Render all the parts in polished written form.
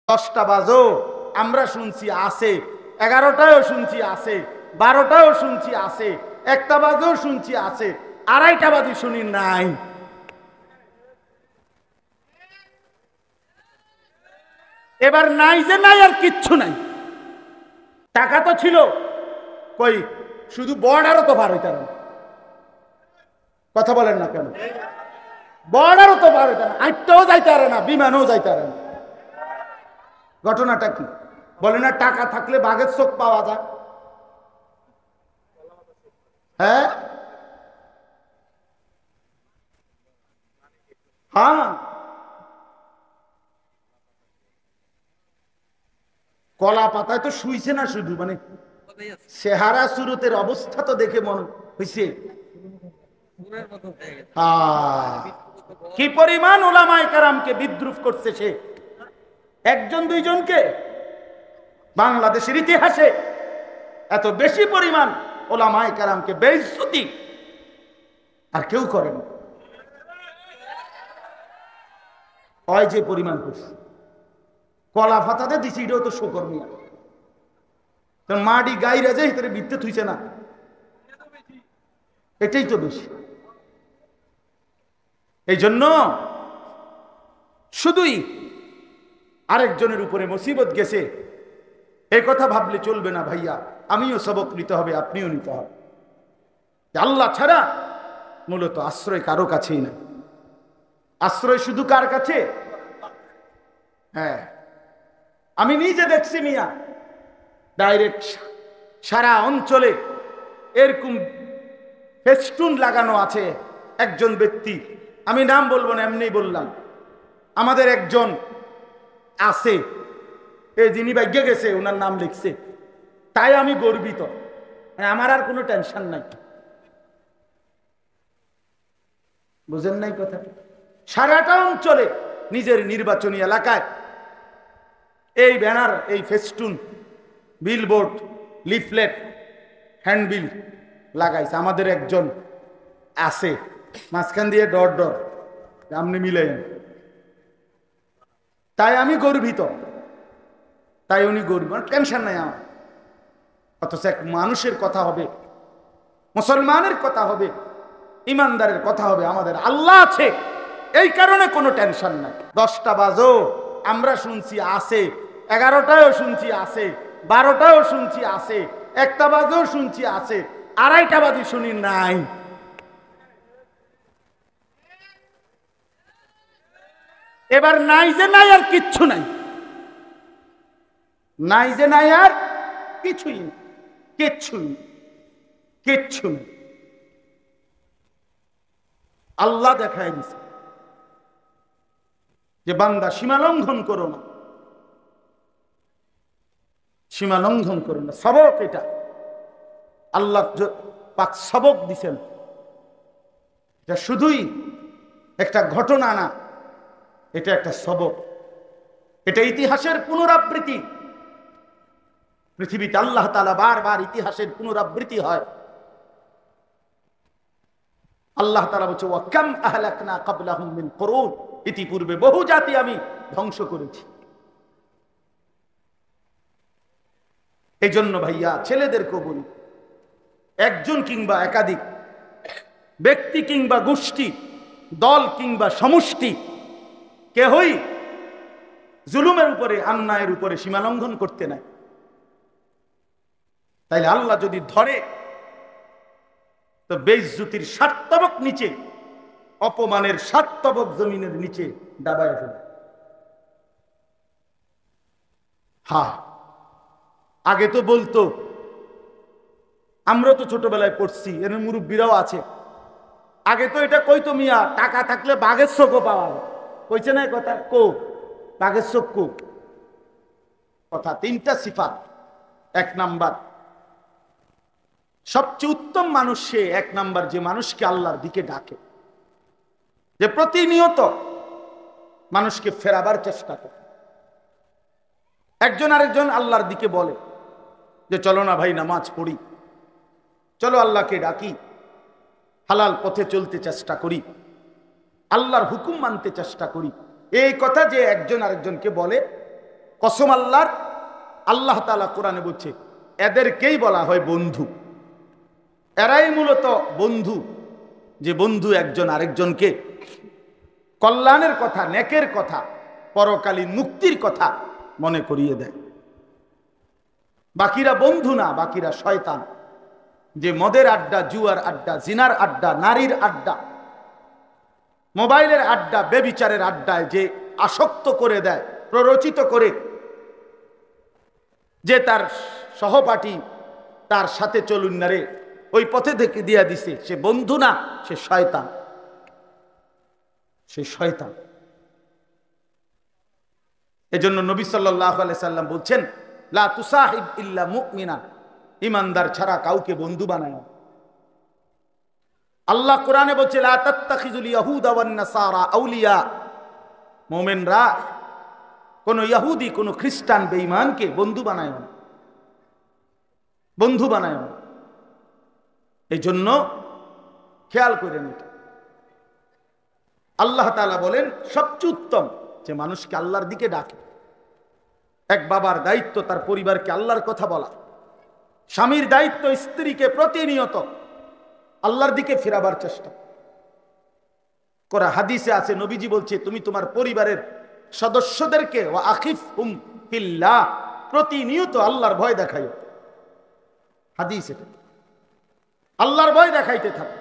10টা বাজো আমরা শুনছি আছে, 11টায়ও শুনছি আছে, 12টায়ও শুনছি আছে, 1টা বাজেও শুনছি আছে, 2:30টা বাজে শুনি নাই। এবার নাই যে নাই, আর কিচ্ছু নাই। টাকা তো ছিল, কই শুধু বর্ডারও তো পার হইতার না। কথা বলেন না কেন? বর্ডারও তো পার হইতার না, আইটাও যাইতে পারে না, বিমানও যাইতে পারে না। ঘটনাটা কি? বলে না টাকা থাকলে বাঘের চোখ পাওয়া যায়। হ্যাঁ হ্যাঁ, কলা পাতায় তো শুইছে না শুধু, মানে চেহারা সুরতের অবস্থা তো দেখে মনে হইছে কি পরিমাণ ওলামায়ে কেরামকে বিদ্রুপ করছে সে। একজন দুইজনকে, বাংলাদেশের ইতিহাসে এত বেশি পরিমাণ ওলামায়ে কেরামকে বেইজ্জতি আর কেউ করেন। হয় যে পরিমাণ করছে, কলা ফাতাতে দিছি, এটাও তো শোকর নিয়ে মাটি গাইরা যে ভিতরে বিত্তে থুইছে না, এটাই তো বেশি। এই জন্য শুধুই আরেকজনের উপরে মুসিবত গেছে এই কথা ভাবলে চলবে না ভাইয়া। আমিও সবক নিতে হবে, আপনিও নিতে হবে। আল্লাহ ছাড়া মূলত আশ্রয় কারো কাছেই না। আশ্রয় শুধু কার কাছে? হ্যাঁ, আমি নিজে দেখছি মিয়া, ডাইরেক্ট সারা অঞ্চলে এরকম ফেস্টুন লাগানো আছে। একজন ব্যক্তি, আমি নাম বলবো না, এমনি বললাম, আমাদের একজন আছে, এই যিনি ভাগ্যে গেছে ওনার নাম লিখছে, তাই আমি গর্বিত। আমার আর কোনো টেনশন নাই, বুঝেন নাই কথা? সারাটা অঞ্চলে নিজের নির্বাচনী এলাকায় এই ব্যানার, এই ফেস্টুন, বিলবোর্ড, লিফলেট, হ্যান্ডবিল লাগাইছে। আমাদের একজন আছে মাঝখান দিয়ে ডর ডর, আপনি মিলেন, তাই আমি গর্বিত, তাই উনি গর্বিত, টেনশন নাই আমার। অথচ এক মানুষের কথা হবে, মুসলমানের কথা হবে, ইমানদারের কথা হবে, আমাদের আল্লাহ আছে, এই কারণে কোনো টেনশন নাই। 10টা বাজো আমরা শুনছি আছে, 11টায়ও শুনছি আছে, 12টায়ও শুনছি আছে, 1টা বাজেও শুনছি আছে, 2:30টা বাজে শুনি নাই। এবার নাই যে নাই, আর কিচ্ছু নাই। নাই যে নাই, আর কিছুই নেই, কিচ্ছুই কিচ্ছু নেই। আল্লাহ দেখায় দিছে যে বান্দা সীমা লঙ্ঘন করো না, সীমা লঙ্ঘন করো না। সবক এটা আল্লাহ পাক সবক দিছেন। এটা শুধুই একটা ঘটনা না, এটা একটা সবক, এটা ইতিহাসের পুনরাবৃত্তি। পৃথিবীতে আল্লাহ তাআলা বারবার ইতিহাসের পুনরাবৃত্তি হয়। আল্লাহ তাআলা বলছে, ওয়া কাম আহলাকনা ক্বাবলাহুম মিন কুরুন, ইতিপূর্বে বহু জাতি আমি ধ্বংস করেছি। এই জন্য ভাইয়া ছেলেদেরকে বলি, একজন কিংবা একাধিক ব্যক্তি কিংবা গোষ্ঠী, দল কিংবা সমষ্টি, কেহই জুলুমের উপরে, অন্যায়ের উপরে সীমা লঙ্ঘন করতে নাই। তাইলে আল্লাহ যদি ধরে তো বেইজ্জতির 7 তবক নিচে, অপমানের 7 তবক জমিনের নিচে দাবায় ফেলে। হ্যাঁ, আগে তো বলতো, আমরা তো ছোটবেলায় পড়ছি, এর মুরব্বীরাও আছে, আগে তো এটা কইতো মিয়া, টাকা থাকলে বাঘের চোখও পাওয়া যায়। কইছে না কথা? কো বাঘের চোখ কো কথা। 3টা সিফাত। 1 নাম্বার, সবচেয়ে উত্তম মানুষ সে 1 নাম্বার যে মানুষকে আল্লাহর দিকে ডাকে, যে প্রতিনিয়ত মানুষকে ফেরাবার চেষ্টা করে। একজন আরেকজন আল্লাহর দিকে বলে যে চলো না ভাই নামাজ পড়ি, চলো আল্লাহকে ডাকি, হালাল পথে চলতে চেষ্টা করি, আল্লাহর হুকুম মানতে চেষ্টা করি। এই কথা যে একজন আরেকজনকে বলে, কসম আল্লাহর, আল্লাহ তাআলা কোরআনে বলছে এদেরকেই বলা হয় বন্ধু। এরাই মূলত বন্ধু, যে বন্ধু একজন আরেকজনকে কল্যাণের কথা, নেকের কথা, পরকালীন মুক্তির কথা মনে করিয়ে দেয়। বাকিরা বন্ধু না, বাকিরা শয়তান, যে মদের আড্ডা, জুয়ার আড্ডা, জিনার আড্ডা, নারীর আড্ডা, মোবাইলের আড্ডা, বেবিচারের আড্ডায় যে আসক্ত করে দেয়, প্ররোচিত করে, যে তার সহপাঠী তার সাথে চলুন না রে, ওই পথে থেকে দিয়া দিছে, সে বন্ধু না, সে শয়তান, সে শয়তান। এজন্য নবী সাল্লাল্লাহু আলাইহি সাল্লাম বলছেন, লা তুসাহিব ইল্লা মুমিনা, ঈমানদার ছাড়া কাউকে বন্ধু বানায় না। আল্লাহ কোরআনে বলছে, লা তাত্তাখিজুল ইয়াহুদা ওয়ান নাসারা আউলিয়া, মুমিনরা কোন ইহুদি, কোন খ্রিস্টান বেঈমানকে বন্ধু বানায় না, বন্ধু বানায় না। এই জন্য খেয়াল করে নিতে, আল্লাহ তাআলা বলেন সবচেয়ে উত্তম যে মানুষকে আল্লাহর দিকে ডাকে। এক বাবার দায়িত্ব তার পরিবারকে আল্লাহর কথা বলা, স্বামীর দায়িত্ব স্ত্রীকে প্রতিনিয়ত আল্লাহর দিকে ফেরাবার চেষ্টা করা। হাদিসে আছে, নবীজি বলছে তুমি তোমার পরিবারের সদস্যদেরকে ওয়া আখিফহুম ফিল্লাহ, প্রতিনিয়ত আল্লাহর ভয় দেখাইও। হাদিস এটা, আল্লাহর ভয় দেখাইতে থাকো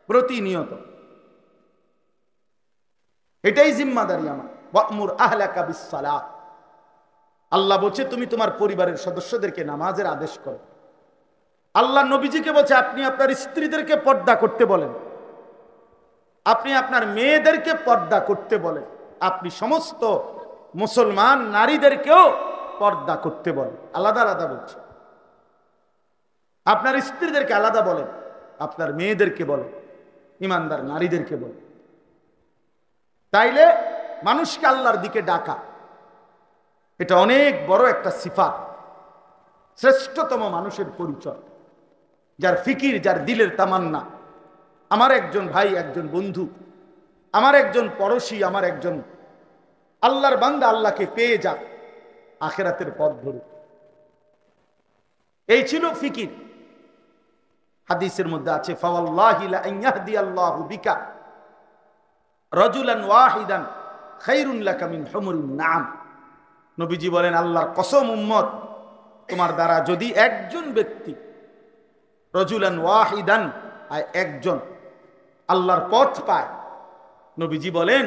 প্রতিনিয়ত, এটাই জিম্মাদারি আমার। ওয়া'মুর আহলাকা বিস-সালাহ, আল্লাহ বলছে তুমি তোমার পরিবারের সদস্যদেরকে নামাজের আদেশ করো। আল্লাহ নবীজিকে বলছে আপনি আপনার স্ত্রীদেরকে পর্দা করতে বলেন, আপনি আপনার মেয়েদেরকে পর্দা করতে বলেন, আপনি সমস্ত মুসলমান নারীদেরকেও পর্দা করতে বলেন। আলাদা আলাদা বলছে, আপনার স্ত্রীদেরকে আলাদা বলেন, আপনার মেয়েদেরকে বলেন, ঈমানদার নারীদেরকে বলেন। তাইলে মানুষকে আল্লাহর দিকে ডাকা, এটা অনেক বড় একটা সিফাত, শ্রেষ্ঠতম মানুষের পরিচয়, যার ফিকির, যার দিলের তামান্না। আমার একজন ভাই, একজন বন্ধু, আমার একজন পড়োশী, আমার একজন আল্লাহর বান্দা আল্লাহকে পেয়ে যাক, আখিরাতের পথ ধরে, এই ছিল ফিকির। হাদিসের মধ্যে আছে, ফাওয়াল্লাহি লা ইয়াহদিয়াল্লাহু বিকা রাজুলান ওয়াহিদান খায়রুন লাকা মিন হুমুরিন নাম। নবীজি বলেন, আল্লাহর কসম উম্মত, তোমার দ্বারা যদি একজন ব্যক্তি, রাজুলান ওয়াহিদান, একজন আল্লাহর পথ পায়, নবীজি বলেন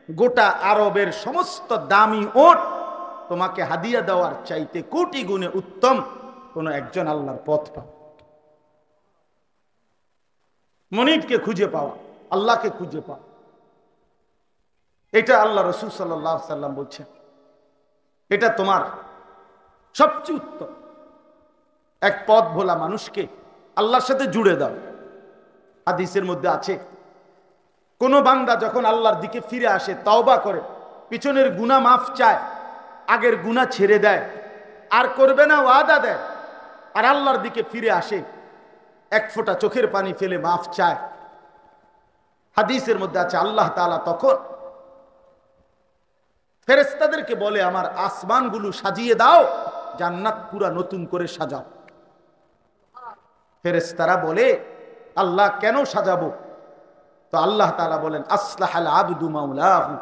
গোটা আরবের সমস্ত দামি ওট তোমাকে হাদিয়া দেওয়ার চাইতে কোটি গুণে উত্তম কোন একজন আল্লাহর পথ পায়। মনিবকে খুঁজে পাওয়া, আল্লাহকে খুঁজে পাওয়া, এটা আল্লাহ রাসূল সাল্লাল্লাহু আলাইহি সাল্লাম বলছেন, এটা তোমার সবচেয়ে উত্তম। এক পথ ভোলা মানুষকে আল্লাহর সাথে জুড়ে দাও। হাদিসের মধ্যে আছে, কোন বান্দা যখন আল্লাহর দিকে ফিরে আসে, তওবা করে, পিছনের গুনাহ মাফ চায়, আগের গুনাহ ছেড়ে দেয়, আর করবে না ওয়াদা দেয়, আর আল্লাহর দিকে ফিরে আসে, এক ফোঁটা চোখের পানি ফেলে মাফ চায়, হাদিসের মধ্যে আছে আল্লাহ তাআলা তখন ফেরেশতাদেরকে বলে, আমার আসমানগুলো সাজিয়ে দাও, জান্নাত পুরা নতুন করে সাজাও। ফেরেশতারা বলে, আল্লাহ কেন সাজাবো? তো আল্লাহ তাআলা বলেন, আসলাহাল আবদু মাওলাহু,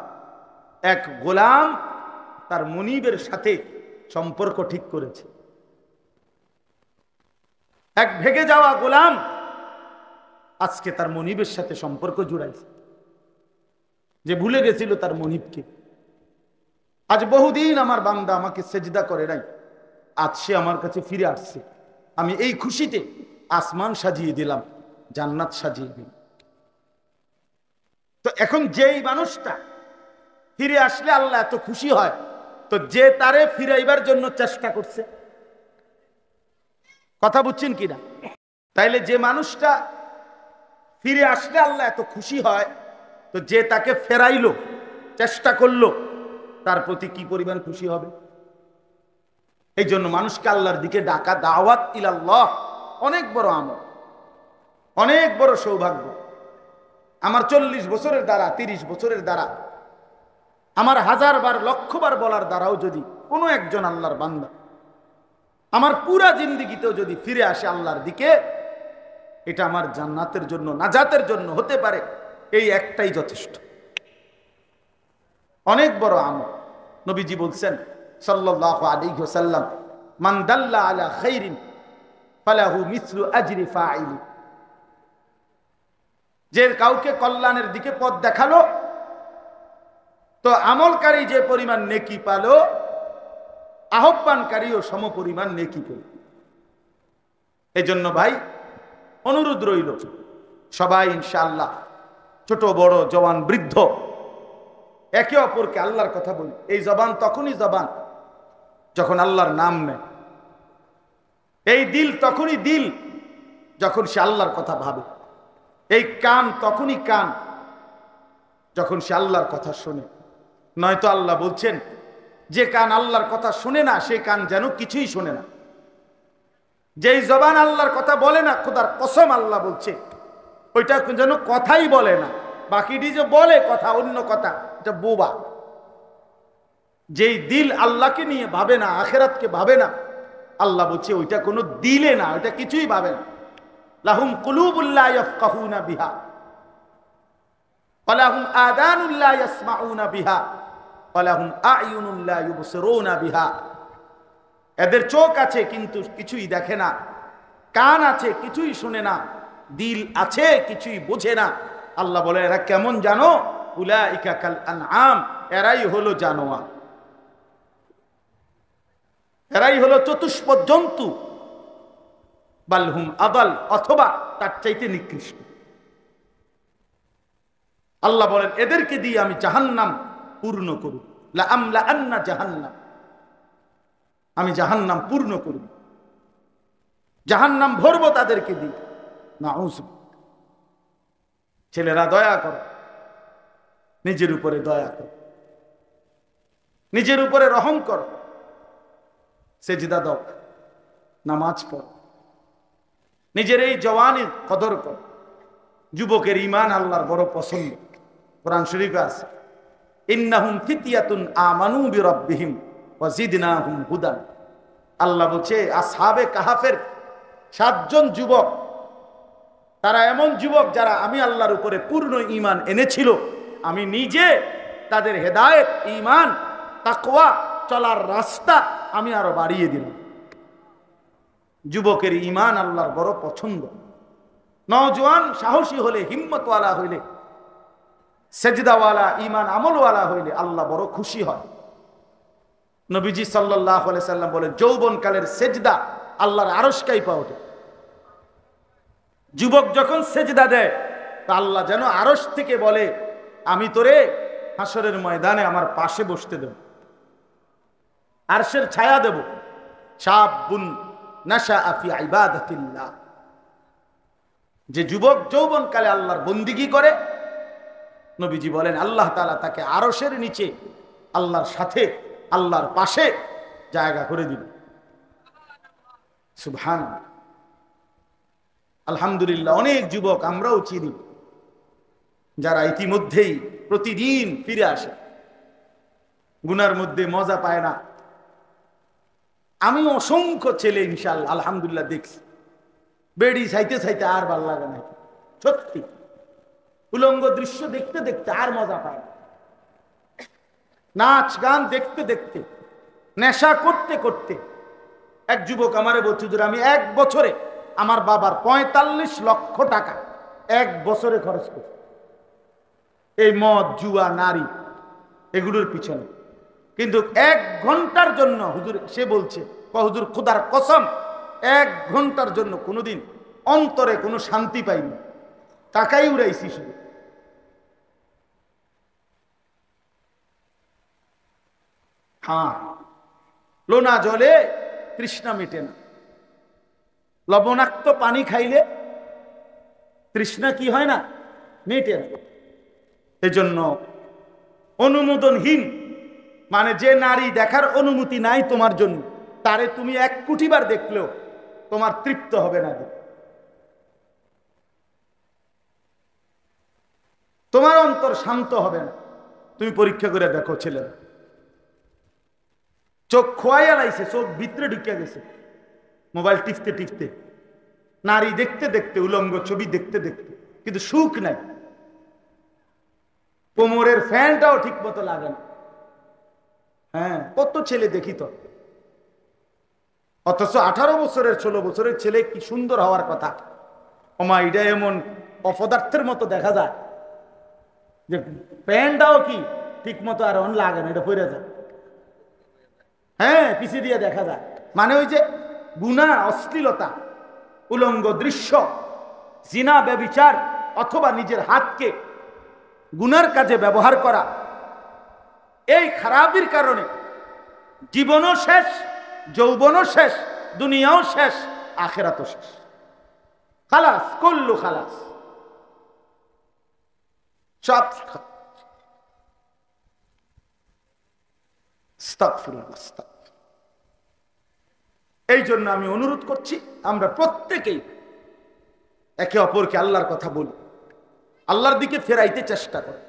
এক গোলাম তার মুনিবের সাথে সম্পর্ক ঠিক করেছে। এক ভেগে যাওয়া গোলাম আজকে তার মুনিবের সাথে সম্পর্ক জুড়াইছে, যে ভুলে গেছিল তার মুনিবকে। আজ বহুদিন আমার বান্দা আমাকে সেজদা করে নাই, আজ সে আমার কাছে ফিরে আসছে, আমি এই খুশিতে আসমান সাজিয়ে দিলাম, জান্নাত সাজিয়ে দিলাম। তো এখন যেই মানুষটা ফিরে আসলে আল্লাহ এত খুশি হয়, তো যে তারে ফিরাইবার জন্য চেষ্টা করছে, কথা বুঝছেন কিনা? তাইলে যে মানুষটা ফিরে আসলে আল্লাহ এত খুশি হয়, তো যে তাকে ফেরাইলো, চেষ্টা করলো, তার প্রতি কি পরিমাণ খুশি হবে? এই জন্য মানুষকে আল্লাহর দিকে ডাকা, দাওয়াত ইলাল্লাহ, অনেক বড় আমল, অনেক বড় সৌভাগ্য। আমার 40 বছরের দ্বারা, 30 বছরের দ্বারা আমার 1000 বার 1,00,000 বার বলার দ্বারাও যদি কোনো একজন আল্লাহর বান্দা আমার পুরা জিন্দেগিতেও যদি ফিরে আসে আল্লাহর দিকে, এটা আমার জান্নাতের জন্য, নাজাতের জন্য হতে পারে। এই একটাই যথেষ্ট, অনেক বড় আমল। নবীজি বলছেন সাল্লাল্লাহু আলাইহি ওয়াসাল্লাম, মান দাল্লা আলা খাইরিন ফালাহু মিসলু আজরি ফাইলি। যে কাউকে কল্যাণের দিকে পথ দেখালো, তো আমলকারী যে পরিমাণ নেকি পালো, আহ্বানকারীও সমপরিমাণ নেকি পেল। এই জন্য ভাই অনুরোধ রইল, সবাই ইনশাআল্লাহ, ছোট বড় জওয়ান বৃদ্ধ, একে অপরকে আল্লাহর কথা বলি। এই জবান তখনই জবান যখন আল্লাহর নাম নেয়। এই দিল তখনই দিল যখন সে আল্লাহর কথা ভাবে। এই কান তখনই কান যখন সে আল্লাহর কথা শোনে। নয়তো আল্লাহ বলছেন, যে কান আল্লাহর কথা শোনে না, সে কান যেন কিছুই শোনে না। যেই জবান আল্লাহর কথা বলে না, খোদার কসম আল্লাহ বলছে, ওইটা যেন কথাই বলে না। বাকিটি যে বলে কথা, অন্য কথা, এটা বোবা। যেই দিল আল্লাহকে নিয়ে ভাবে না, আখিরাতকে ভাবে না, আল্লাহ বলছে ওইটা কোনো দিলে না, ওইটা কিছুই ভাবে না। লাহুম কুলুবুল লা ইয়াফকাহুনা বিহা ওয়া লাহুম আযানুল লা ইয়াসমাউনা বিহা ওয়া লাহুম আ'য়ুনুল লা ইউবসিরুনা বিহা। এদের চোখ আছে কিন্তু কিছুই দেখে না, কান আছে কিছুই শুনে না, দিল আছে কিছুই বোঝে না। আল্লাহ বলে, এরা কেমন জানো? উলাইকা কাল আনআম, এরাই হলো জানোয়ার, এরাই হলো চতুষ্পদ জন্তু। বালহুম আদাল, অথবা তার চাইতে নিকৃষ্ট। আল্লাহ বলেন, এদেরকে দিয়ে আমি জাহান্নাম পূর্ণ করব। লা আমলা আন্না জাহান্নাম, আমি জাহান্নাম পূর্ণ করব, জাহান্নাম ভরবো তাদেরকে দিয়ে। নাউজ। ছেলেরা দয়া করো, নিজের উপরে দয়া করো, নিজের উপরে রহম করো, সেজদা দাও, নামাজ পড়ো, নিজের এই জওয়ানি কদর করো। যুবকের ঈমান আল্লাহর বড় পছন্দ। কোরআন শরীফে আছে, ইন্নাহুম ফিতিয়াতুন আমানু বিরাব্বিহিম ওয়া জিদনাহুম হুদা। আল্লাহ বলছে, আসহাবে কাহাফের 7 জন যুবক, তারা এমন যুবক যারা আমি আল্লাহর উপরে পূর্ণ ঈমান এনেছিল। আমি নিজে তাদের হেদায়েত, ঈমান, তাকওয়া, চলার রাস্তা আমি আরো বাড়িয়ে দিলাম। যুবকের ঈমান আল্লাহর বড় পছন্দ। নওজোয়ান সাহসী হলে, হিম্মতওয়ালা হইলে, সেজদাওয়ালা, ঈমান আমলওয়ালা হইলে আল্লাহ বড় খুশি হয়। নবীজি সাল্লাল্লাহু আলাইহি সাল্লাম বলে, যৌবনকালের সেজদা আল্লাহর আরশ কাঁইপা ওঠে। যুবক যখন সেজদা দেয়, তা আল্লাহ যেন আরশ থেকে বলে, আমি তোরে হাসরের ময়দানে আমার পাশে বসতে দেব, আরশের ছায়া দেব। শাবুন নাশাআ ফি ইবাদাতিল্লাহ, যে যুবক যৌবনকালে আল্লাহর বন্দিগি করে, নবীজি বলেন আল্লাহ তাআলা তাকে আরশের নিচে আল্লাহর সাথে, আল্লাহর পাশে জায়গা করে দিবেন। সুবহানাল্লাহ। আলহামদুলিল্লাহ, অনেক যুবক আমরাও চিনি যারা ইতিমধ্যেই প্রতিদিন ফিরে আসে, গুনার মধ্যে মজা পায় না। আমি অসংখ্য ছেলে ইনশাআল্লাহ আলহামদুলিল্লাহ দেখছি, বেড়ি চাইতে চাইতে আর ভাল লাগে না। সত্যি, উলঙ্গ দৃশ্য দেখতে দেখতে আর মজা পায় না। নাচ গান দেখতে দেখতে, নেশা করতে করতে। এক যুবক আমারে বলছে, আমি 1 বছরে আমার বাবার 45 লক্ষ টাকা 1 বছরে খরচ করছি এই মদ, জুয়া, নারী, এগুলোর পিছনে। কিন্তু 1 ঘন্টার জন্য হুজুর, সে বলছে, হুজুর খোদার কসম, 1 ঘন্টার জন্য কোনোদিন অন্তরে কোনো শান্তি পাইনি, টাকাই উড়াইছি শুধু। হ্যাঁ, লোনা জলে তৃষ্ণা মেটে না, লবণাক্ত পানি খাইলে তৃষ্ণা কি হয় না, মেটে না। এজন্য অনুমোদনহীন, মানে যে নারী দেখার অনুমতি নাই তোমার জন্য, তারে তুমি 1 কোটি বার দেখলেও তোমার তৃপ্ত হবে না, তোমার অন্তর শান্ত হবে না। তুমি পরীক্ষা করে দেখো ছেলেরা চোখ খোয়াইয়া লাইছে, চোখ ভিতরে ঢুকিয়া গেছে মোবাইল টিপতে টিপতে, নারী দেখতে দেখতে, উলঙ্গ ছবি দেখতে দেখতে, কিন্তু সুখ নাই। কোমরের ফ্যানটাও ঠিক মতো লাগে না। হ্যাঁ, কত ছেলে দেখি তো। অথচ 18 বছরের 16 বছরের ছেলে কি সুন্দর হওয়ার কথা। ওমা, এটা এমন অপদার্থের মতো দেখা যায় যে প্যান্টটাও কি ঠিক মতো আর অন লাগে না, এটা পরে যায়। হ্যাঁ, পিছিয়ে দিয়ে দেখা যায়। মানে ওই যে গুনাহ, অশ্লীলতা, উলঙ্গ দৃশ্য, জিনা, ব্যভিচার, অথবা নিজের হাতকে গুনার কাজে ব্যবহার করা, এই খারাপির কারণে জীবনও শেষ, যৌবনও শেষ, দুনিয়াও শেষ, আখিরাতও শেষ। খালাস, কুল্লু খালাস, সব। এই জন্য আমি অনুরোধ করছি, আমরা প্রত্যেকেই একে অপরকে আল্লাহর কথা বলি, আল্লাহর দিকে ফেরাইতে চেষ্টা করে।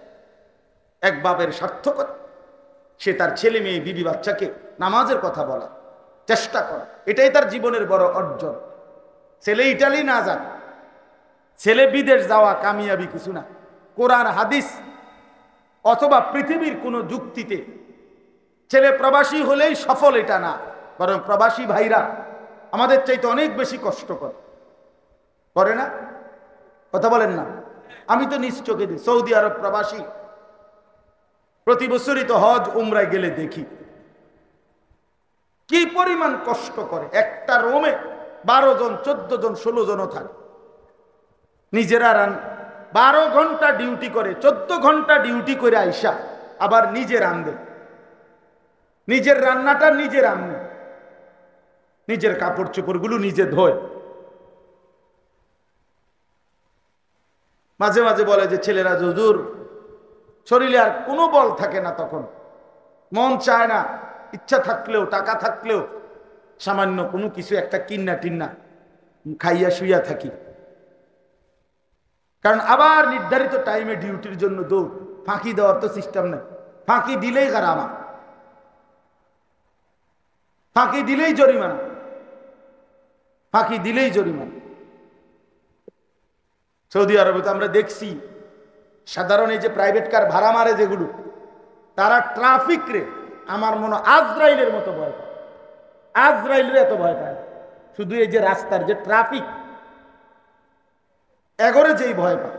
এক বাপের সার্থকতা, সে তার ছেলে মেয়ে বিবি বাচ্চাকে নামাজের কথা বলা চেষ্টা করে, এটাই তার জীবনের বড় অর্জন। ছেলে ইটালি না যাক, ছেলে বিদেশ যাওয়া কামিয়াবি কিছু না। কোরআন হাদিস অথবা পৃথিবীর কোনো যুক্তিতে ছেলে প্রবাসী হলেই সফল, এটা না। বরং প্রবাসী ভাইরা আমাদের চাইতে অনেক বেশি কষ্ট করে না? কথা বলেন না? আমি তো নিজ চোখে দিই, সৌদি আরব প্রবাসী প্রতি বছরই তো হজ উমরায় গেলে দেখি কি পরিমাণ কষ্ট করে। একটা রুমে 12 জন, 14 জন, 16 জনও থাকে। নিজেরা 12 ঘন্টা ডিউটি করে, 14 ঘন্টা ডিউটি করে আইসা আবার নিজে রান্ধে, নিজের রান্নাটা নিজে রান্নে, নিজের কাপড় চোপড়গুলো নিজে ধোয়। মাঝে মাঝে বলে যে ছেলেরা, হুজুর শরীরে আর কোনো বল থাকে না, তখন মন চায় না, ইচ্ছা থাকলেও টাকা থাকলেও সামান্য কোনো কিছু একটা কিন্না টিন্না খাইয়া শুইয়া থাকি। কারণ আবার নির্ধারিত টাইমে ডিউটির জন্য দৌড়, ফাঁকি দেওয়ার তো সিস্টেম নেই। ফাঁকি দিলেই গারামা, ফাঁকি দিলেই জরিমানা, ফাঁকি দিলেই জরিমানা। সৌদি আরবে তো আমরা দেখছি, সাধারণ এই যে প্রাইভেট কার ভাড়া মারে যেগুলো, তারা ট্রাফিক রে আমার মনে আজরাইলের মতো ভয় পায়। আজরাইলের এত ভয় পায়, শুধু এই যে রাস্তার যে ট্রাফিক, এগরে যেই ভয় পায়।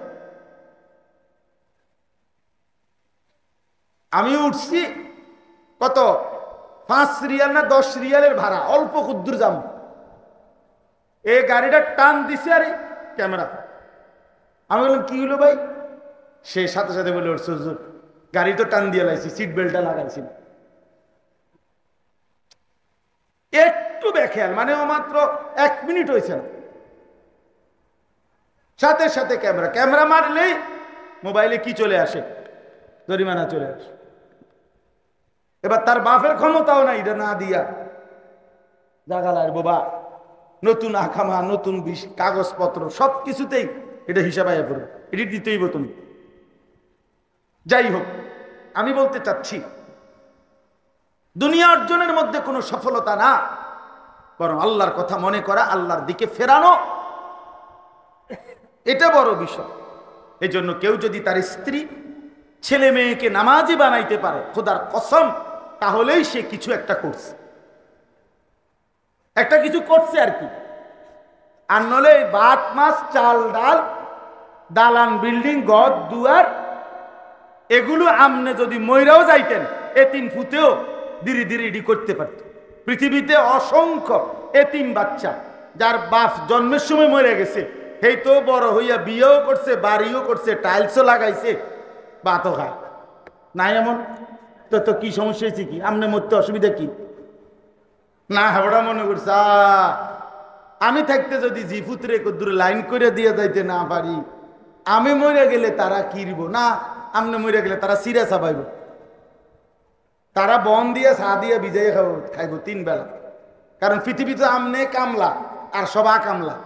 আমি উঠছি কত, 5 রিয়াল না 10 রিয়ালের ভাড়া, অল্প ক্ষুদ্র যাম। এই গাড়িটা টান দিছে আরে ক্যামেরা। আমি বললাম কি হলো ভাই? সে সাথে সাথে বলে উঠছে, হুজুর গাড়ি তো টান দিয়ে লাইছি, সিট বেল্টটা লাগাইছি। একটু বেখেয়াল, মানে ও মাত্র 1 মিনিট হয়েছে না, সাথে সাথে ক্যামেরা মারলেই মোবাইলে কি চলে আসে? জরিমানা চলে আসে। এবার তার বাপের ক্ষমতাও নাই এটা না দিয়া জাগালার বাবা, নতুন আখামা, নতুন কাগজপত্র সব কিছুতেই এটা হিসাব আয়া পড়বে, এটি দিতেই তুমি। যাই হোক, আমি বলতে চাচ্ছি দুনিয়া অর্জনের মধ্যে কোনো সফলতা না, বরং আল্লাহর কথা মনে করা, আল্লাহর দিকে ফেরানো, এটা বড় বিষয়। এই জন্য কেউ যদি তার স্ত্রী ছেলে মেয়েকে নামাজি বানাইতে পারে, খোদার কসম, তাহলেই সে কিছু একটা করছে, একটা কিছু করছে আর কি। আর নলে ভাত মাছ চাল ডাল, দালান বিল্ডিং, ঘর দুয়ার, এগুলো আমনে যদি মইরাও যাইতেন, এতিম ফুতেও ধীরে ধীরে এডি করতে পারত। পৃথিবীতে অসংখ্য এতিম বাচ্চা যার বাপ জন্মের সময় মরে গেছে, সেই তো বড় হইয়া বিয়েও করছে, বাড়িও করছে, টাইলসও লাগাইছে, ভাতও খায় নাই। এমন তো কি সমস্যা হয়েছে? কি আমনে মরতে অসুবিধা কি? না ওরা মনে করছে আমি থাকতে যদি জিফুতরে কদ্দুর লাইন করে দিয়ে যাইতে না পারি, আমি মরে গেলে তারা কিরব না, আমনে মরে গেলে তারা সিরিয়াস পাইব, তারা বন দিয়ে চা দিয়ে ভিজাই খাইব 3 বেলা। কারণ পৃথিবীতে আমনে কামলা আর সবা কামলা,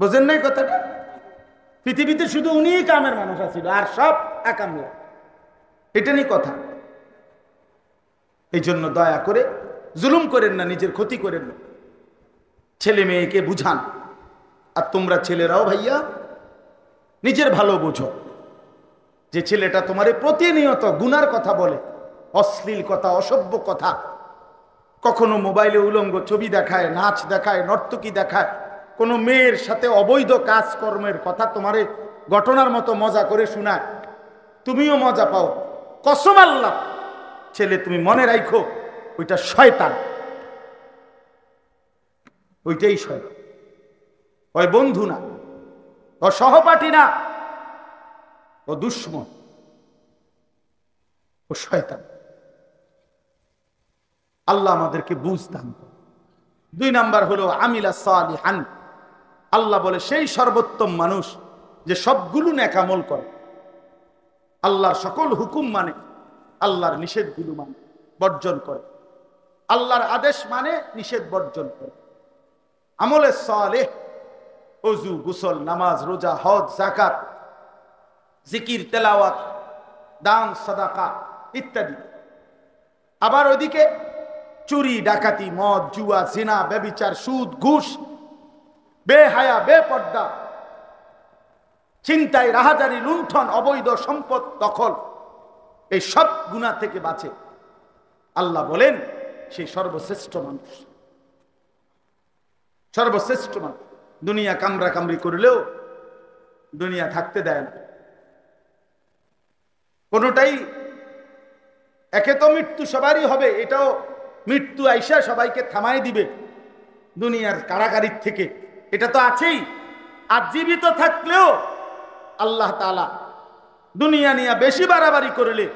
বুঝেন নাই কথাটা? পৃথিবীতে শুধু উনি কামের মানুষ আছিল, আর সব একামলা। এটা নিয়ে কথা। এই জন্য দয়া করে জুলুম করেন না, নিজের ক্ষতি করেন না, ছেলে মেয়েকে বুঝান। আর তোমরা ছেলেরাও ভাইয়া নিজের ভালো বোঝো, যে ছেলেটা তোমারে প্রতিনিয়ত গুনার কথা বলে, অশ্লীল কথা, অসভ্য কথা, কখনো মোবাইলে উলঙ্গ ছবি দেখায়, নাচ দেখায়, নর্তকী দেখায়, কোনো মেয়ের সাথে অবৈধ কাজকর্মের কথা তোমারে ঘটনার মতো মজা করে শোনায়, তুমিও মজা পাও, কসম আল্লাহ ছেলে তুমি মনে রাখো ওইটা শয়তান, ওইটাই শয়তান। ওই বন্ধু না, ও সহপাঠী না, ও দুশ্মন, ও শয়তান। আল্লাহ আমাদেরকে বুঝতাম। 2 নাম্বার হলো আমিলা সালিহান। আল্লাহ বলে সেই সর্বোত্তম মানুষ যে সবগুলো নেক আমল করে, আল্লাহর সকল হুকুম মানে, আল্লাহর নিষেধগুলো মানে, বর্জন করে, আল্লাহর আদেশ মানে, নিষেধ বর্জন করে। আমলে সালেহ ওযু, গোসল, নামাজ, রোজা, হজ, যাকাত, জিকির, তেলাওয়াত, দান, সাদাকা ইত্যাদি। আবার ওইদিকে চুরি, ডাকাতি, মদ, জুয়া, জিনা, ব্যভিচার, সুদ, ঘুষ, বেহায়া, বেপর্দা, ছিনতাই, রাহাজারি, লুণ্ঠন, অবৈধ সম্পদ দখল, এই সব গুনাহ থেকে বাঁচে। আল্লাহ বলেন সেই সর্বশ্রেষ্ঠ মানুষ, সর্বশ্রেষ্ঠ মানুষ। দুনিয়া কামরা কামড়ি করলেও দুনিয়া থাকতে দেয় না কোনোটাই। একে তো মৃত্যু সবারই হবে, এটাও মৃত্যু আইসা সবাইকে থামাই দিবে দুনিয়ার কারাগারির থেকে, এটা তো আছেই। আর জীবিত থাকলেও আল্লাহ তাআলা দুনিয়া নিয়ে বেশি বাড়াবাড়ি করলে,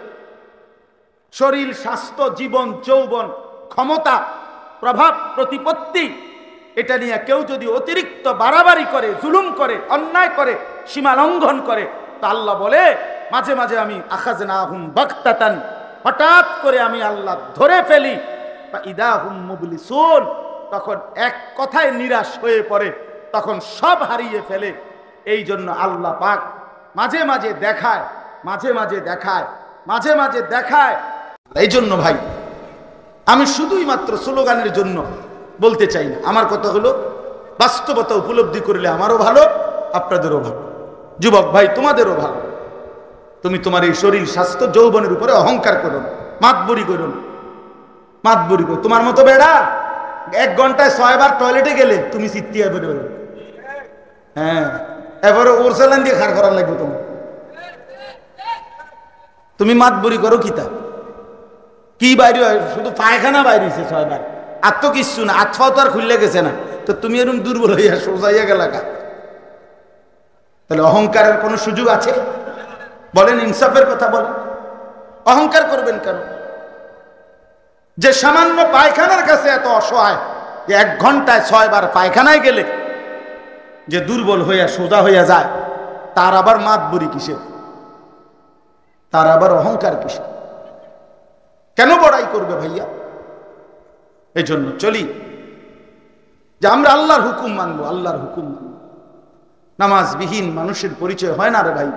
শরীর, স্বাস্থ্য, জীবন, যৌবন, ক্ষমতা, প্রভাব, প্রতিপত্তি, এটা নিয়ে কেউ যদি অতিরিক্ত বাড়াবাড়ি করে, জুলুম করে, অন্যায় করে, সীমা লঙ্ঘন করে, তা আল্লাহ বলে মাঝে মাঝে আমি আখাযনাহুম বাগতাতান, হঠাৎ করে আমি আল্লাহ ধরে ফেলি, বা ইদাহুম মুবলিসুন, তখন এক কথায় নিরাশ হয়ে পড়ে, তখন সব হারিয়ে ফেলে। এই জন্য আল্লাহ পাক মাঝে মাঝে দেখায়, মাঝে মাঝে দেখায়, মাঝে মাঝে দেখায়। এই জন্য ভাই আমি শুধুই মাত্র স্লোগানের জন্য বলতে চাই না, আমার কথা হলো বাস্তবতা উপলব্ধি করলে আমারও ভালো, আপনাদেরও ভালো। যুবক ভাই তোমাদেরও ভালো। তুমি তোমার এই শরীর, স্বাস্থ্য, যৌবনের উপরে অহংকার করো না, মাতবরি করো না, মাতবরি করো। তোমার মতো বেড়া 1 ঘন্টায় 6 বার টয়লেটে গেলে তুমি চিত্তিয়া বেরো, হ্যাঁ, এবারে ওর চালান দিয়ে খাড় করার লাগবে তোমার। তুমি মাতবরি করো কিতা, কি বাইরে হয়, শুধু পায়খানা বাইরে হয়েছে 6 বার, আর তো কিচ্ছু না, আতফাও তো আর খুললে গেছে না, তো তুমি এরকম দুর্বল হইয়া সোজাইয়া গেলা কা? তাহলে অহংকারের কোনো সুযোগ আছে? বলেন, ইনসাফের কথা বলেন। অহংকার করবেন কেন? যে সামান্য পায়খানার কাছে এত অসহায়, যে 1 ঘন্টায় 6 বার পায়খানায় গেলে যে দুর্বল হইয়া সোজা হইয়া যায়, তার আবার মাতবরি কিসের? তার আবার অহংকার কিসের? কেন বড়াই করবে ভাইয়া? এই জন্য চলি যে আমরা আল্লাহর হুকুম মানবো, আল্লাহর হুকুম মানবো। নামাজবিহীন মানুষের পরিচয় হয় না রে ভাই।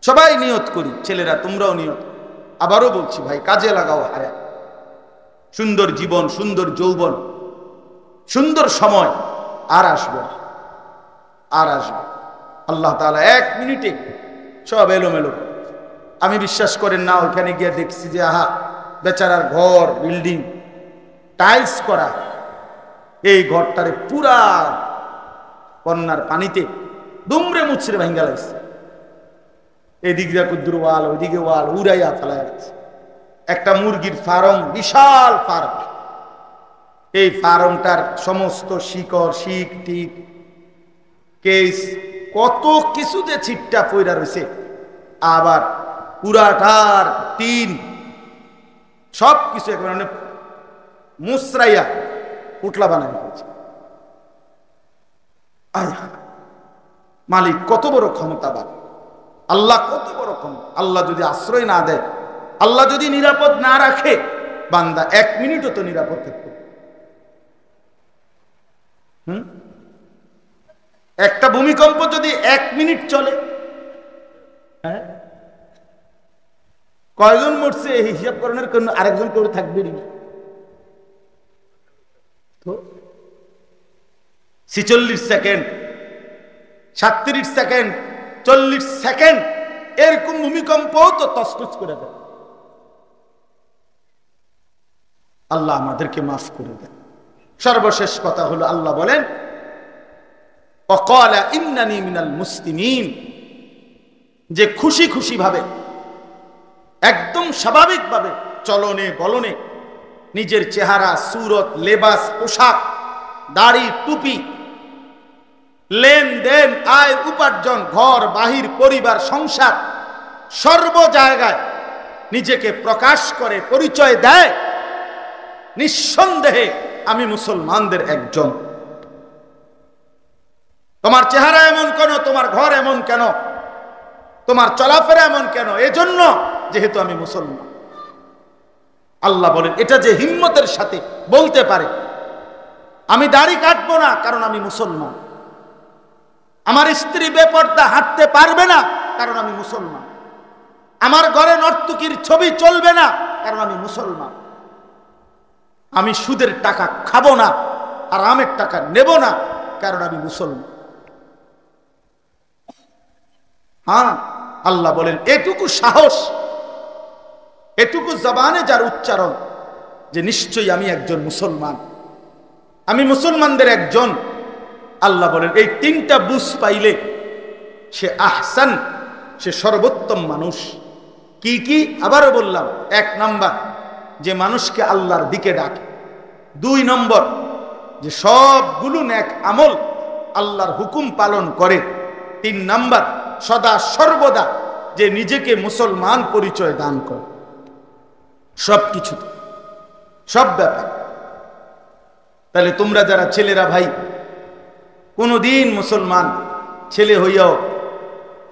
সবাই নিয়ত করি, ছেলেরা তোমরাও নিয়ত। আবারও বলছি ভাই, কাজে লাগাও হায়াত। সুন্দর জীবন, সুন্দর যৌবন, সুন্দর সময় আর আসবে, আর আসবে। আল্লাহ তাআলা 1 মিনিটে সব এলোমেলো। আমি বিশ্বাস করেন না, ওইখানে গিয়ে দেখছি যে আহা বেচারার ঘর, বিল্ডিং টাইলস করা, এই ঘরটারে পুরা বন্যার পানিতে দুমড়ে মুচড়ে ভাঙ্গা লাগছে। এদিকে কুদ্দুর ওয়াল, ওইদিকে ওয়াল, উড়াইয়া ফেলাইয়া গেছে। একটা মুরগির ফার্ম, বিশাল ফার্ম, এই ফার্মটার সমস্ত শিকড়, শিক টিক, কেস, কত কিছু যে ছিটটা পইরা রয়েছে, আবার পুরাটার টিন সব কিছু একেবারে মুসরাইয়া পুটলা বানানো হয়েছে। মালিক কত বড় ক্ষমতাবান, আল্লাহ কত বড় ক্ষমতা। আল্লাহ যদি আশ্রয় না দেয়, আল্লাহ যদি নিরাপদ না রাখে, বান্দা 1 মিনিটও তো নিরাপদ থাকবে। একটা ভূমিকম্প যদি 1 মিনিট চলে, হ্যাঁ, কয়জন মরছে এই হিসাব করানোর জন্য আরেকজন করে থাকবে না। তো 46 সেকেন্ড, 37 সেকেন্ড, 40 সেকেন্ড এরকম ভূমিকম্পও তো তছনছ করে দেয়। আল্লাহ আমাদেরকে মাফ করে দেন। সর্বশেষ কথা হলো, আল্লাহ বলেন ওয়াকালা ইন্নানি মিনাল মুসলিমিন, যে খুশি খুশি ভাবে, একদম স্বাভাবিকভাবে চলনে বলনে, নিজের চেহারা, সুরত, লেবাস, পোশাক, দাড়ি, টুপি, লেনদেন, আয় উপার্জন, ঘর বাহির, পরিবার, সংসার, সর্ব জায়গায় নিজেকে প্রকাশ করে পরিচয় দেয়, নিঃসন্দেহে আমি মুসলমানদের একজন। তোমার চেহারা এমন কেন, তোমার ঘর এমন কেন, তোমার চলাফেরা এমন কেন? এজন্য যেহেতু আমি মুসলমান। আল্লাহ বলেন এটা যে হিম্মতের সাথে বলতে পারে, আমি দাড়ি কাটবো না কারণ আমি মুসলমান, আমার স্ত্রী বেপর্দা হাঁটতে পারবে না কারণ আমি মুসলমান, আমার ঘরে নর্তকীর ছবি চলবে না কারণ আমি মুসলমান, আমি সুদের টাকা খাবো না, হারামের টাকা নেব না কারণ আমি মুসলমান। হ্যাঁ, আল্লাহ বলেন এটুকু সাহস, এটুকু জবানে যার উচ্চারণ যে নিশ্চয়ই আমি একজন মুসলমান, আমি মুসলমানদের একজন, আল্লাহ বলেন এই 3টা বুঝ পাইলে সে আহসান, সে সর্বোত্তম মানুষ। কি কি? আবারও বললাম, 1 নাম্বার যে মানুষকে আল্লাহর দিকে ডাকে, 2 নম্বর যে সবগুলো নেক আমল আল্লাহর হুকুম পালন করে, 3 নাম্বার সদা সর্বদা যে নিজেকে মুসলমান পরিচয় দান করে। সব কিছু, সব ব্যাপার। তাহলে তোমরা যারা ছেলেরা ভাই, কোনদিন মুসলমান ছেলে হইয়াও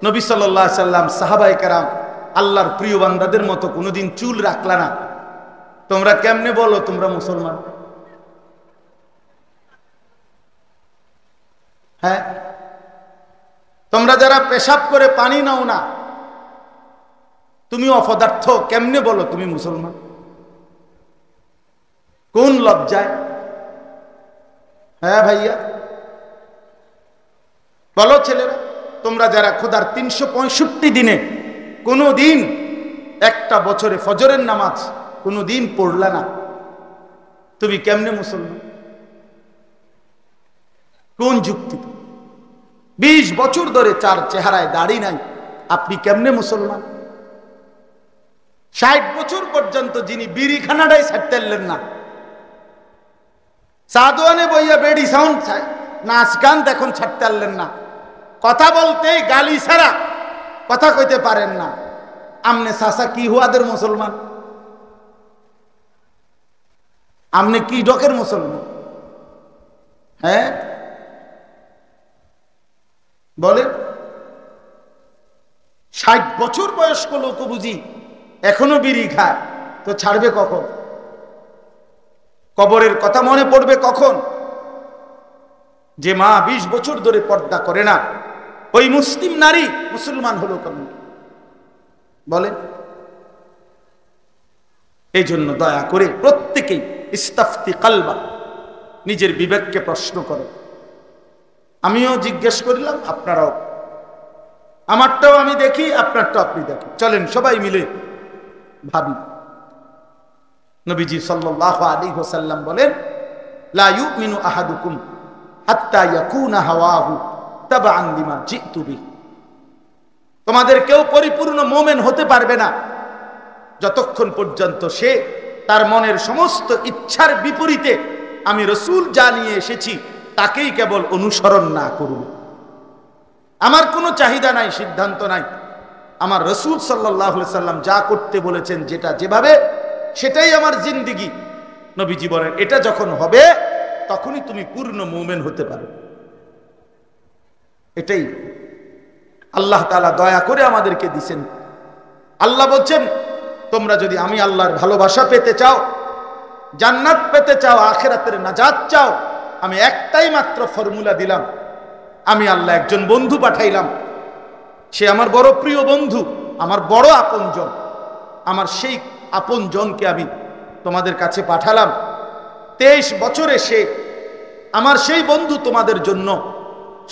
নবী সাল্লাল্লাহু আলাইহি সাল্লাম, সাহাবায়ে কেরাম, আল্লাহর প্রিয় বান্দাদের মতো কোনদিন চুল রাখলা না, তোমরা কেমনে বলো তোমরা মুসলমান? হ্যাঁ, তোমরা যারা পেশাব করে পানি নাও না, তুমি অপদার্থ, কেমনে বলো তুমি মুসলমান? কোন লজ্জায়? হ্যাঁ ভাইয়া বলো ছেলেরা, তোমরা যারা খোদার 365 দিনে কোনো দিন, একটা বছরে ফজরের নামাজ কোনো দিন পড়লা না, তুমি কেমনে মুসলমান? কোন যুক্তি? 20 বছর ধরে 4 চেহারায় দাড়ি নাই, আপনি কেমনে মুসলমান? 60 বছর পর্যন্ত যিনি বিড়িখানাটাই ছাড়তেলেন না, সাদওয়ানে বইয়া বেডি সাউন্ড চাই, নাচ গান এখন ছাড়তে পারলেন না, কথা বলতে গালি ছাড়া কথা কইতে পারেন না, আমনে চাচা কি হুয়াদের মুসলমান? আমনে কি ডকের মুসলমান? হ্যাঁ বলে 60 বছর বয়স্ক লোক বুঝি এখনো বিড়ি খায়, তো ছাড়বে কখন? কবরের কথা মনে পড়বে কখন? যে মা 20 বছর ধরে পর্দা করে না, ওই মুসলিম নারী মুসলমান হলো কেমন? বলেন। এই জন্য দয়া করে প্রত্যেকেই ইস্তাফতি কালবা, নিজের বিবেককে প্রশ্ন করো। আমিও জিজ্ঞেস করলাম, আপনারাও, আমারটাও আমি দেখি, আপনারটাও আপনি দেখেন, চলেন সবাই মিলে ভাবি। নবীজি সাল্লাল্লাহু আলাইহি ওয়াসাল্লাম বলেন, লা ইউমিনু আহাদুকুম হাত্তা ইয়াকুনা হাওয়াহু তাবআন লিমা জিতু বিহি। তোমাদের কেউ পরিপূর্ণ মুমিন হতে পারবে না যতক্ষণ পর্যন্ত সে তার মনের সমস্ত ইচ্ছার বিপরীতে আমি রাসূল যা নিয়ে এসেছি তাকেই কেবল অনুসরণ না করবে। আমার কোনো চাহিদা নাই, সিদ্ধান্ত নাই, আমার রাসূল সাল্লাল্লাহু আলাইহি সাল্লাম যা করতে বলেছেন, যেটা যেভাবে, সেটাই আমার জিন্দেগি। নবীজি বলেন এটা যখন হবে তখনই তুমি পূর্ণ মুমিন হতে পারো। এটাই আল্লাহ তাআলা দয়া করে আমাদেরকে দিয়েছেন। আল্লাহ বলছেন, তোমরা যদি আমি আল্লাহর ভালোবাসা পেতে চাও, জান্নাত পেতে চাও, আখিরাতের নাজাত চাও, আমি একটাই মাত্র ফর্মুলা দিলাম, আমি আল্লাহ একজন বন্ধু পাঠাইলাম, সে আমার বড় প্রিয় বন্ধু, আমার বড় আপনজন। আমার সেই আপনজনকে আমি তোমাদের কাছে পাঠালাম। 23 বছরে সে আমার সেই বন্ধু তোমাদের জন্য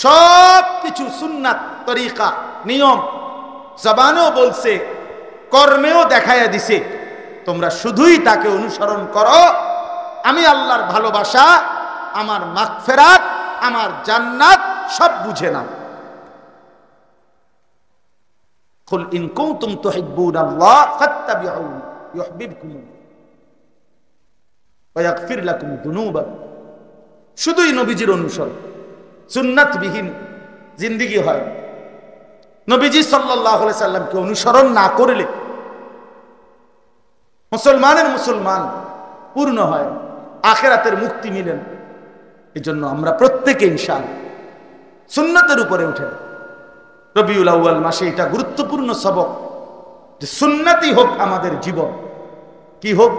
সব কিছু সুন্নাত, তরিকা, নিয়ম জবানেও বলছে, কর্মেও দেখাইয়া দিছে। তোমরা শুধুই তাকে অনুসরণ করো। আমি আল্লাহর ভালোবাসা, আমার মাগফিরাত, আমার জান্নাত সব বুঝে নাও। কুল ইন কুনতুম তুহিব্বুনাল্লাহ ফাত্তাবিউনি ইউহিব্বুকুমুল্লাহ ওয়া ইয়াগফির লাকুম যুনুবাকুম। শুধুই নবীজির অনুসরণ, সুন্নাতবিহীন জিন্দেগি হয়। নবীজি সাল্লাল্লাহু আলাইহি সাল্লামকে অনুসরণ না করলে মুসলমানের মুসলমান পূর্ণ হয়, আখিরাতের মুক্তি মিলেন। এজন্য আমরা প্রত্যেকে ইনশাআল্লাহ সুন্নাতের উপরে উঠেন। রবিউল আউয়াল মাসে এটা গুরুত্বপূর্ণ সবক যে সুন্নাতই হোক আমাদের জীবন। কি হোক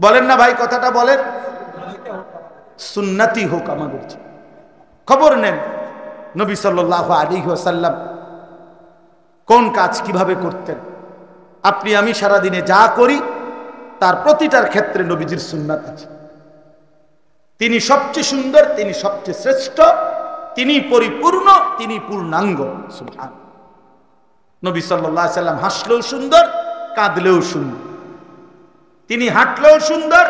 বলেন না ভাই, কথাটা বলেন, সুন্নাতই হোক আমাদের জীবন। খবর নেন নবী সাল্লাল্লাহু আলাইহি ওয়াসাল্লাম কোন কাজ কিভাবে করতেন। আপনি আমি সারাদিনে যা করি তার প্রতিটার ক্ষেত্রে নবীজির সুন্নাত আছে। তিনি সবচেয়ে সুন্দর, তিনি সবচেয়ে শ্রেষ্ঠ, তিনি পরিপূর্ণ, তিনি পূর্ণাঙ্গ। সুবহান। নবী সাল্লাল্লাহু আলাইহি সাল্লাম হাসলেও সুন্দর, কাঁদলেও সুন্দর, তিনি হাঁটলেও সুন্দর,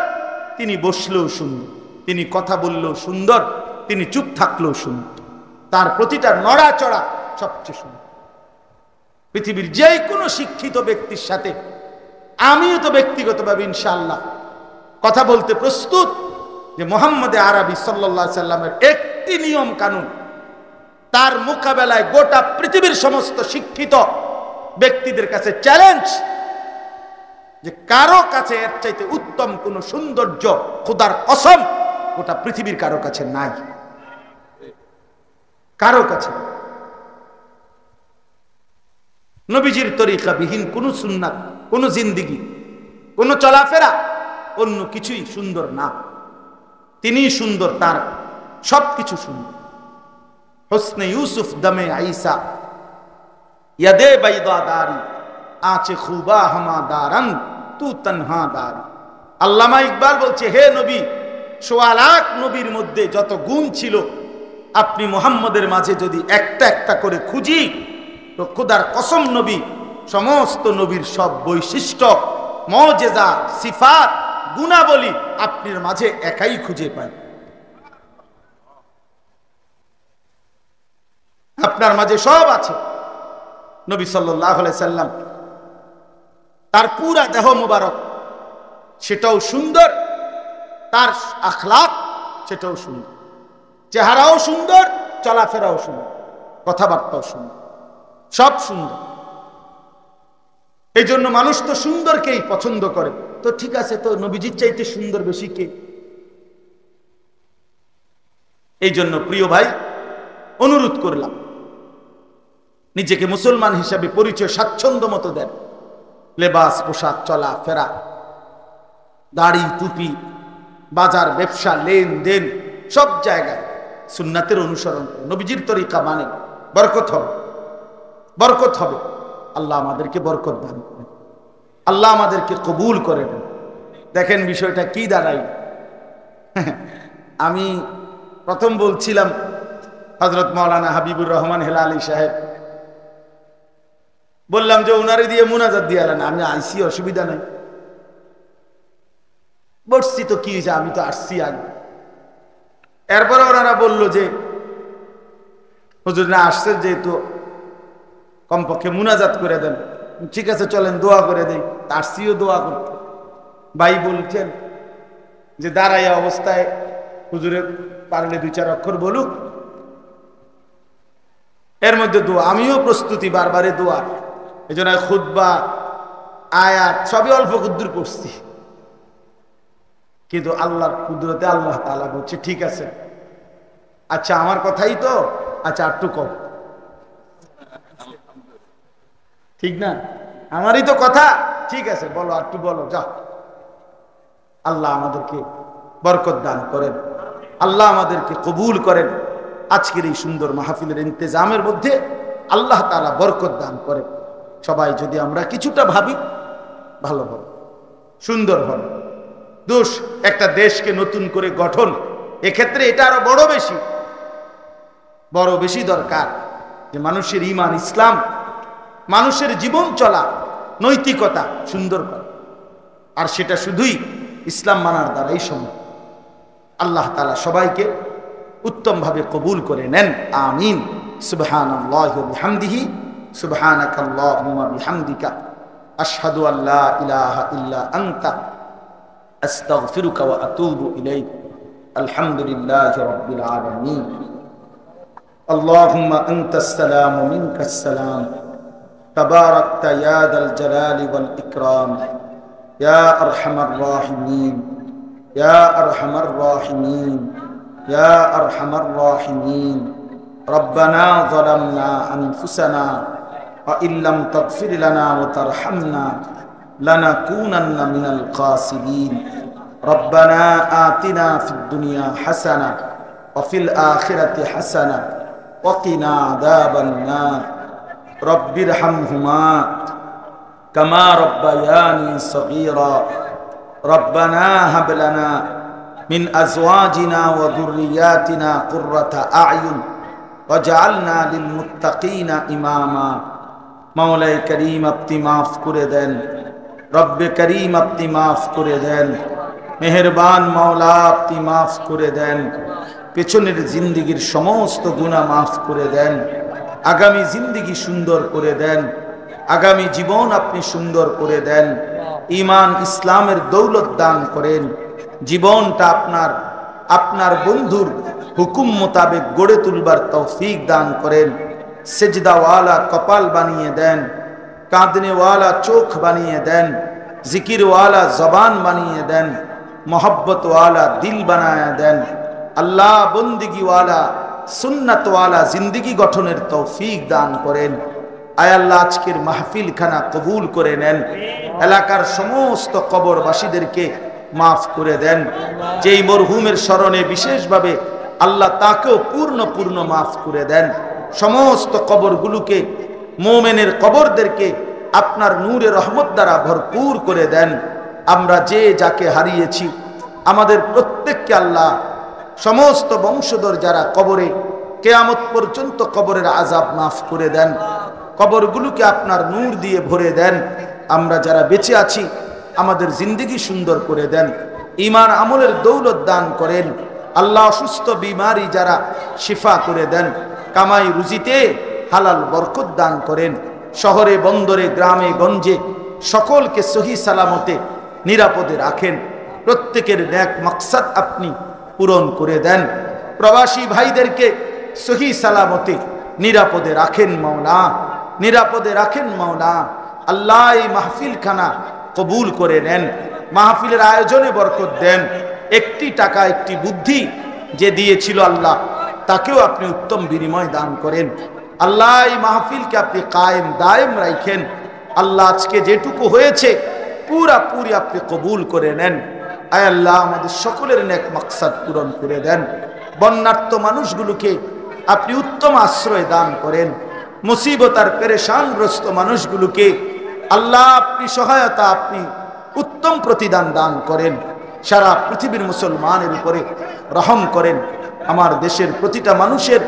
তিনি বসলেও সুন্দর, তিনি কথা বললেও সুন্দর, তিনি চুপ থাকলেও সুন্দর। তার প্রতিটা নড়াচড়া সবচেয়ে সুন্দর। পৃথিবীর যে কোনো শিক্ষিত ব্যক্তির সাথে আমিও তো ব্যক্তিগতভাবে ইনশাআল্লাহ কথা বলতে প্রস্তুত যে মুহাম্মদে আরবি সাল্লাল্লাহু আলাইহি সাল্লামের একটি নিয়ম কানুন তার মোকাবেলায় গোটা পৃথিবীর সমস্ত শিক্ষিত ব্যক্তিদের কাছে চ্যালেঞ্জ, যে কারো কাছে এর চাইতে উত্তম কোন সৌন্দর্য খোদার কসম গোটা পৃথিবীর কারো কাছে নাই, কারো কাছে। নবীজির তরিকা বিহীন কোন সুন্নাত, কোন জিন্দেগি, কোন চলাফেরা, অন্য কিছুই সুন্দর না। তিনি সুন্দর, তার সবকিছু সুন্দর। হোসনে ইউসুফ দমে আইসা ইয়াদে বাইদা দারি আচে খুবা হামা দারং তু তনহা দারি। আল্লামা ইকবাল বলছে, হে নবী, ১৬ লাখ নবীর মধ্যে যত গুণ ছিল আপনি মুহাম্মদের মাঝে যদি একটা একটা করে খুঁজি তো খোদার কসম নবী সমস্ত নবীর সব বৈশিষ্ট্য, মুজিজা, সিফাত, গুণাবলী আপনার মাঝে একাই খুঁজে পাই। আপনার মাঝে সব আছে। নবী সাল্লাল্লাহু আলাইহি সাল্লাম তার পুরা দেহ মুবারক সেটাও সুন্দর, তার আখলাক সেটাও সুন্দর, চেহারাও সুন্দর, চলাফেরাও সুন্দর, কথাবার্তাও সুন্দর, সব সুন্দর। এই জন্য মানুষ তো সুন্দরকেই পছন্দ করে। তো ঠিক আছে, তো নবীজির চাইতে সুন্দর বেশি কে? এই জন্য প্রিয় ভাই অনুরোধ করলাম, নিজেকে মুসলমান হিসাবে পরিচয় স্বাচ্ছন্দ্য মতো দেন। লেবাস, পোশাক, চলা ফেরা, দাড়ি, টুপি, বাজার, ব্যবসা, লেনদেন, সব জায়গায় সুন্নাতের অনুসরণ করে নবীজির তরিকা মানে বরকত হবে, বরকত হবে। আল্লাহ আমাদেরকে বরকত দান করেন, আল্লাহ আমাদেরকে কবুল করে নেন। দেখেন বিষয়টা কি দাঁড়াই। আমি প্রথম বলছিলাম হযরত মাওলানা হাবিবুর রহমান হেলালি সাহেব, বললাম যে ওনারে দিয়ে মুনাজাত দিয়ে আলেন, আমি আইসি, অসুবিধা নেই। বসছি তো কি হয়েছে, আমি তো আসছি আগে। এরপরে ওনারা বলল যে হুজুর না আসছেন, যেহেতু কমপক্ষে মুনাজাত করে দেন। ঠিক আছে চলেন দোয়া করে দেই। আসছিও দোয়া করতে। ভাই বলছেন যে দাঁড়াইয়া অবস্থায় হুজুরের পারলে 2-4 অক্ষর বলুক, এর মধ্যে দোয়া। আমিও প্রস্তুতি, বারবারে দোয়া। এই জন্য খুতবা, আয়াত সবই অল্প কুদ্দুর করছি, কিন্তু আল্লাহর কুদরতে আল্লাহ তাআলা বলছে ঠিক আছে, আচ্ছা আমার কথাই তো, আচ্ছা একটু কম, ঠিক না? আমারই তো কথা, ঠিক আছে বলো, একটু বলো, যাও। আল্লাহ আমাদেরকে বরকত দান করেন, আল্লাহ আমাদেরকে কবুল করেন, আজকের এই সুন্দর মাহফিলের ইন্তেজামের মধ্যে আল্লাহ তাআলা বরকত দান করে। সবাই যদি আমরা কিছুটা ভাবি, ভালো হবে, সুন্দর হবে। দোষ একটা দেশকে নতুন করে গঠন, এক্ষেত্রে এটা আরো বড় বেশি দরকার যে মানুষের ঈমান, ইসলাম, মানুষের জীবন চলা, নৈতিকতা সুন্দর করা। আর সেটা শুধুই ইসলাম মানার দ্বারাই সম্ভব। আল্লাহ তাআলা সবাইকে উত্তমভাবে কবুল করে নেন, আমিন। সুবহানাল্লাহি ওয়া বিহামদিহি, সুবহানাকাল্লাহুম্মা বিহামদিকা, আশহাদু আল্লা ইলাহা ইল্লা আনতা, আস্তাগফিরুকা ওয়া আতুবু ইলাইক। আলহামদুলিল্লাহি রাব্বিল আলামিন। আল্লাহুম্মা আনতাস সালামু মিনকাস সালাম, তাবারাকতা ইয়া যাল জালালি ওয়াল ইকরাম, ইয়া আরহামার রাহিমিন, ইয়া আরহামার রাহিমিন, ইয়া আরহামার রাহিমিন। রব্বানা যালামনা আনফুসানা ওয়া ইল্লাম তাগফির লানা ওয়া তারহামনা লানাকুনান্না মিনাল খাসিরিন। রব্বানা আতিনা ফিদ দুনিয়া হাসানা ওয়া ফিল আখিরাতি হাসানা ওয়া কিনা আযাবান নার। রব্বিরহামহুমা কামা রব্বায়ানি সগীরা। রব্বানা হাব লানা মিন আজওয়াজিনা ওয়া যুররিয়াতিনা কুররাতা আ'য়ুন ওয়াজআলনা লিল মুত্তাকিনা ইমামা। মাওলায়ে করিম আপনি মাফ করে দেন, রব্বে করিম আপনি মাফ করে দেন, মেহেরবান মাওলা আপনি মাফ করে দেন। পেছনের জিন্দেগির সমস্ত গুনাহ মাফ করে দেন, আগামী জিন্দেগি সুন্দর করে দেন, আগামী জীবন আপনি সুন্দর করে দেন। ঈমান ইসলামের দৌলত দান করেন, জীবনটা আপনার বন্ধুর হুকুম মোতাবেক গড়ে তুলবার তৌফিক দান করেন। সেজদাওয়ালা কপাল বানিয়ে দেন, কাঁদনেওয়ালা চোখ বানিয়ে দেন, জিকিরওয়ালা জবান বানিয়ে দেন, মোহব্বতওয়ালা দিল বানায়া দেন। আল্লাহ বন্দিগিওয়ালা সুন্নাতওয়ালা জিন্দিগি গঠনের তৌফিক দান করেন। আয় আল্লাহ আজকের মাহফিল খানা কবুল করে নেন, এলাকার সমস্ত কবরবাসীদেরকে মাফ করে দেন। যেই মরহুমের স্মরণে বিশেষভাবে আল্লাহ তাকেও পূর্ণ মাফ করে দেন। সমস্ত কবরগুলোকে, মোমেনের কবরদেরকে আপনার নূরে রহমত দ্বারা ভরপুর করে দেন। আমরা যে যাকে হারিয়েছি আমাদের প্রত্যেককে আল্লাহ, সমস্ত বংশধর যারা কবরে, কিয়ামত পর্যন্ত কবরের আযাব মাফ করে দেন, কবরগুলোকে আপনার নূর দিয়ে ভরে দেন। আমরা যারা বেঁচে আছি আমাদের জিন্দেগি সুন্দর করে দেন, ঈমান আমলের দৌলত দান করেন। আল্লাহ অসুস্থ বিমারি যারা শিফা করে দেন, কামাই রুজিতে হালাল বরকত দান করেন। শহরে বন্দরে গ্রামে গঞ্জে সকলকে সহি সালামতে নিরাপদে রাখেন, প্রত্যেকের নেক মাকসাদ আপনি পূরণ করে দেন। প্রবাসী ভাইদেরকে সহি সালামতে নিরাপদে রাখেন মাওলা, নিরাপদে রাখেন মাওলা। আল্লাহ এই মাহফিল খানা কবুল করে নেন, মাহফিলের আয়োজনে বরকত দেন। একটি টাকা একটি বুদ্ধি যে দিয়েছিল আল্লাহ তাকেও আপনি উত্তম বিনিময় দান করেন। আল্লাহ এই মাহফিলকে আপনি কায়েম দায়েম রাখেন। আল্লাহ আজকে যেটুকু হয়েছে পুরাপুরি আপনি কবুল করে নেন। আয় আল্লাহ আমাদের সকলের নেক মাকসাদ পূরণ করে দেন। বন্যার্ত মানুষগুলোকে আপনি উত্তম আশ্রয় দান করেন। মুসিবত আর পেরেশানগ্রস্ত মানুষগুলোকে আল্লাহ আপনি সহায়তা, আপনি উত্তম প্রতিদান দান করেন। সারা পৃথিবীর মুসলমানের উপরে রহম করেন। আমার দেশের প্রতিটা মানুষের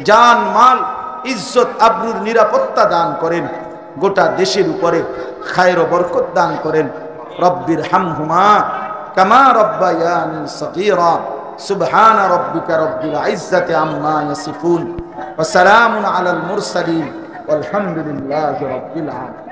জান মাল ইজ্জত আবরুর নিরাপত্তা দান করেন। গোটা দেশের উপরে খায়ের ও বরকত দান করেন। রব্বির হামহুমা কামা রব্বায়ানি সগীরা। সুবহানা রাব্বিকা রব্বিল ইজ্জাতি আম্মা ইয়াসিফুন ওয়া সালামুন আলাল মুরসালিন ওয়ালহামদুলিল্লাহি রাব্বিল আলামিন।